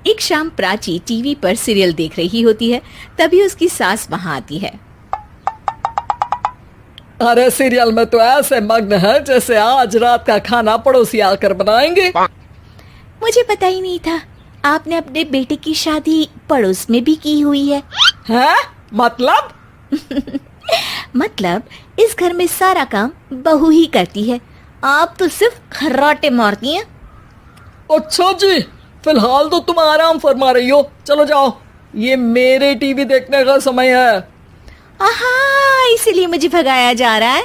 एक शाम प्राची टीवी पर सीरियल देख रही होती है। तभी उसकी सास वहां आती है। अरे सीरियल में तो ऐसे मग्न है जैसे आज रात का खाना पड़ोसी आकर बनाएंगे। मुझे पता ही नहीं था आपने अपने बेटे की शादी पड़ोस में भी की हुई है। हैं? मतलब? मतलब इस घर में सारा काम बहू ही करती है, आप तो सिर्फ खर्राटे मारती हैं। अच्छा जी, फिलहाल तो तुम आराम फरमा रही हो, चलो जाओ, ये मेरे टीवी देखने का समय है। आहा, इसीलिए मुझे भगाया जा रहा है।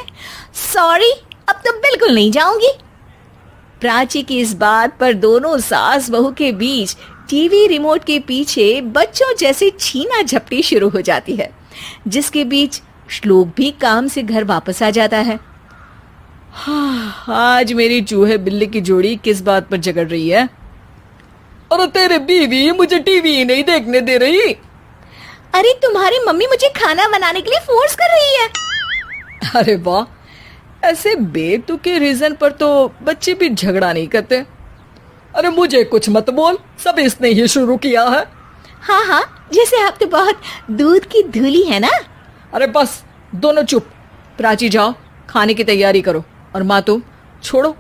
सॉरी, अब तो बिल्कुल नहीं जाऊंगी। प्राची की इस बात पर दोनों सास बहू के बीच टीवी रिमोट के पीछे बच्चों जैसे छीना झपटी शुरू हो जाती है, जिसके बीच श्लोक भी काम से घर वापस आ जाता है। आज मेरी चूहे बिल्ली की जोड़ी किस बात पर झगड़ रही है? अरे तेरे बीवी मुझे टीवी नहीं देखने दे रही। अरे तुम्हारी मम्मी मुझे खाना बनाने के लिए फोर्स कर रही है। अरे वाह, ऐसे बेतुके रीजन पर तो बच्चे भी झगड़ा नहीं करते। अरे मुझे कुछ मत बोल, सब इसने ही शुरू किया है। हाँ हाँ, जैसे आप तो बहुत दूध की धूली है ना। अरे बस, दोनों चुप। प्राची जाओ, खाने की तैयारी करो। और माँ तुम छोड़ो,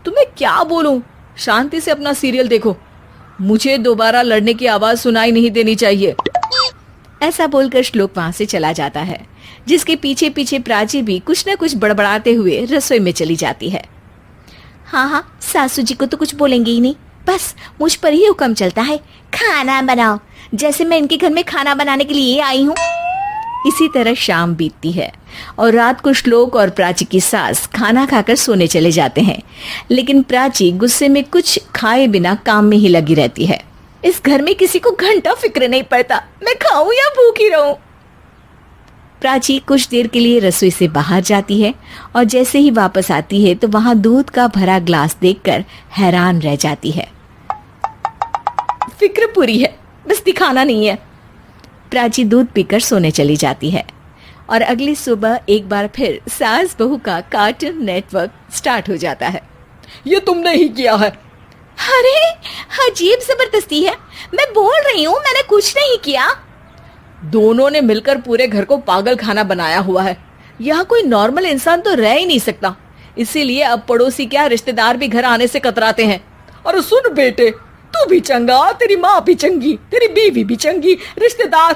तुम्हें क्या बोलूं, शांति से अपना सीरियल देखो, मुझे दोबारा लड़ने की आवाज सुनाई नहीं देनी चाहिए। ऐसा बोलकर श्लोक वहां से चला जाता है, जिसके पीछे पीछे प्राची भी कुछ न कुछ बड़बड़ाते हुए रसोई में चली जाती है। हाँ हाँ, सासू जी को तो कुछ बोलेंगे ही नहीं, बस मुझ पर ही हुक्म चलता है, खाना बनाओ, जैसे मैं इनके घर में खाना बनाने के लिए आई हूँ। इसी तरह शाम बीतती है और रात को श्लोक और प्राची की सास खाना खाकर सोने चले जाते हैं, लेकिन प्राची गुस्से में कुछ खाए बिना काम में ही लगी रहती है। इस घर में किसी को घंटा फिक्र नहीं पड़ता, मैं खाऊं या भूखी रहूं। प्राची कुछ देर के लिए रसोई से बाहर जाती है और जैसे ही वापस आती है तो वहां दूध का भरा ग्लास देखकर हैरान रह जाती है। फिक्र पूरी है, बस दिखाना नहीं है। प्राची दूध पीकर सोने चली जाती है और अगली सुबह एक बार फिर सास बहू का कार्टून नेटवर्क स्टार्ट हो जाता है। ये तुमने ही किया है। अरे अजीब जबरदस्ती है, मैं बोल रही हूँ मैंने कुछ नहीं किया। दोनों ने मिलकर पूरे घर को पागल खाना बनाया हुआ है। यहाँ कोई नॉर्मल इंसान तो रह ही नहीं सकता, इसीलिए अब पड़ोसी क्या रिश्तेदार भी घर आने से कतराते हैं। और सुन बेटे, तू भी चंगा, तेरी माँ भी चंगी, तेरी बीवी भी चंगी, रिश्तेदार।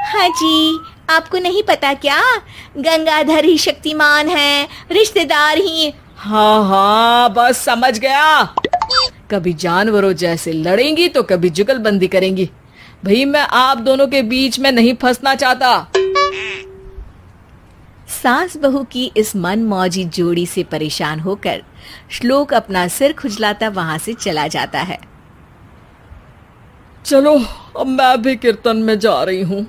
हाँ जी, आपको नहीं पता क्या, गंगाधर ही शक्तिमान है, रिश्तेदार ही। हाँ हाँ, बस समझ गया। कभी जानवरों जैसे लड़ेंगी तो कभी जुगलबंदी करेंगी। भाई मैं आप दोनों के बीच में नहीं फंसना चाहता। सास बहू की इस मनमौजी जोड़ी से परेशान होकर श्लोक अपना सिर खुजलाता वहां से चला जाता है। चलो अब मैं भी कीर्तन में जा रही हूँ।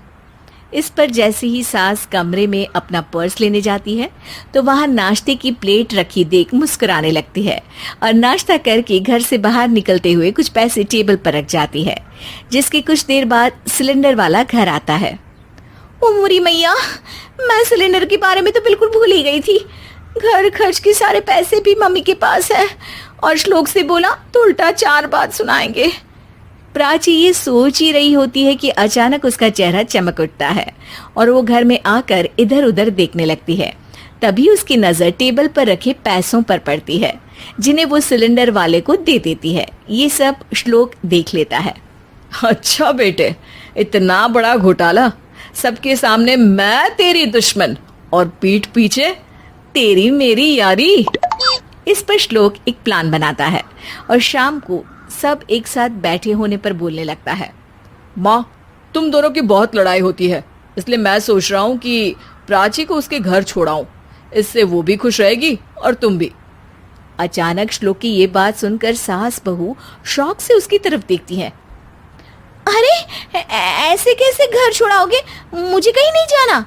इस पर जैसे ही सास कमरे में अपना पर्स लेने जाती है तो वहां नाश्ते की प्लेट रखी देख मुस्कुराने लगती है और नाश्ता करके घर से बाहर निकलते हुए कुछ पैसे टेबल पर रख जाती है, जिसके कुछ देर बाद सिलेंडर वाला घर आता है। ओ मोरी मैया, मैं सिलेंडर के बारे में तो बिल्कुल भूल ही गई थी। घर खर्च के सारे पैसे भी मम्मी के पास है और श्लोक से बोला तो उल्टा 4 बात सुनाएंगे। प्राची ये सोच ही रही होती है कि अचानक उसका चेहरा चमक उठता है और वो घर में आकर इधर उधर देखने लगती है। तभी उसकी नजर टेबल पर रखे पैसों पर पड़ती है, जिन्हें वो सिलेंडर वाले को दे देती है। ये सब श्लोक देख लेता है। अच्छा बेटे, इतना बड़ा घोटाला, सबके सामने मैं तेरी दुश्मन और पीठ पीछे तेरी मेरी यारी। इस पर श्लोक एक प्लान बनाता है और शाम को सब एक साथ बैठे होने पर बोलने लगता है। माँ, तुम दोनों की बहुत लड़ाई होती है, इसलिए मैं सोच रहा हूँ कि प्राची को उसके घर छोड़ाऊं, इससे वो भी खुश रहेगी और तुम भी। अचानक श्लोक की ये बात सुनकर सास बहू शौक से उसकी तरफ देखती हैं। अरे ऐसे कैसे घर छोड़ाओगे, मुझे कहीं नहीं जाना।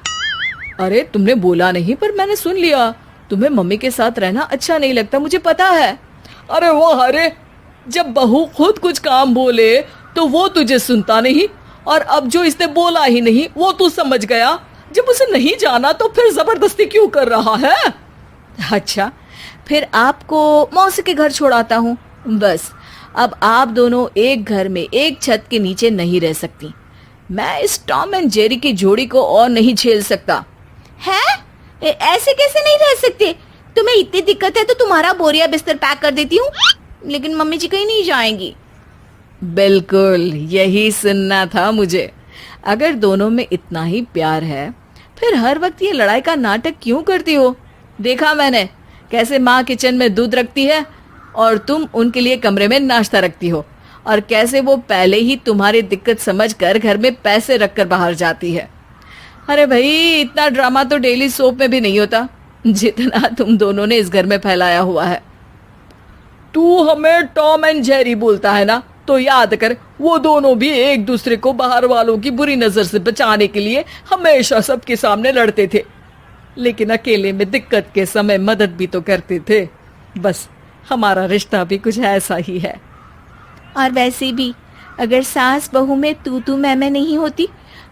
अरे तुमने बोला नहीं पर मैंने सुन लिया, तुम्हें मम्मी के साथ रहना अच्छा नहीं लगता, मुझे पता है। अरे वो अरे, जब बहू खुद कुछ काम बोले तो वो तुझे सुनता नहीं, और अब जो इसने बोला ही नहीं वो तू समझ गया। जब उसे नहीं जाना तो फिर जबरदस्ती क्यों कर रहा है? अच्छा, फिर आपको मौसी के घर छोड़ाता हूँ, बस अब आप दोनों एक घर में एक छत के नीचे नहीं रह सकती। मैं इस टॉम एंड जेरी की जोड़ी को और नहीं झेल सकता। है? ऐसे कैसे नहीं रह सकते? तुम्हें इतनी दिक्कत है तो तुम्हारा बोरिया बिस्तर पैक कर देती हूँ, लेकिन मम्मी जी कहीं नहीं जाएंगी। बिल्कुल यही सुनना था मुझे। अगर दोनों में इतना ही प्यार है फिर हर वक्त ये लड़ाई का नाटक क्यों करती हो? देखा मैंने कैसे माँ किचन में दूध रखती है और तुम उनके लिए कमरे में नाश्ता रखती हो, और कैसे वो पहले ही तुम्हारी दिक्कत समझकर घर में पैसे रखकर बाहर जाती है। अरे भाई, इतना ड्रामा तो डेली सोप में भी नहीं होता जितना तुम दोनों ने इस घर में फैलाया हुआ है। तू हमें टॉम एंड जेरी बोलता है ना, तो याद कर वो दोनों भी एक दूसरे को बाहर वालों की बुरी नजर से बचाने के लिए हमेशा सबके सामने लड़ते थे, लेकिन अकेले में दिक्कत के समय मदद भी तो करते थे। बस हमारा रिश्ता भी कुछ ऐसा ही है। और वैसे भी अगर सास बहू में तू मैं नहीं होती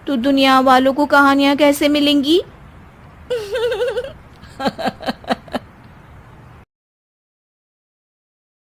तो दुनिया वालों को कहानियां कैसे मिलेंगी?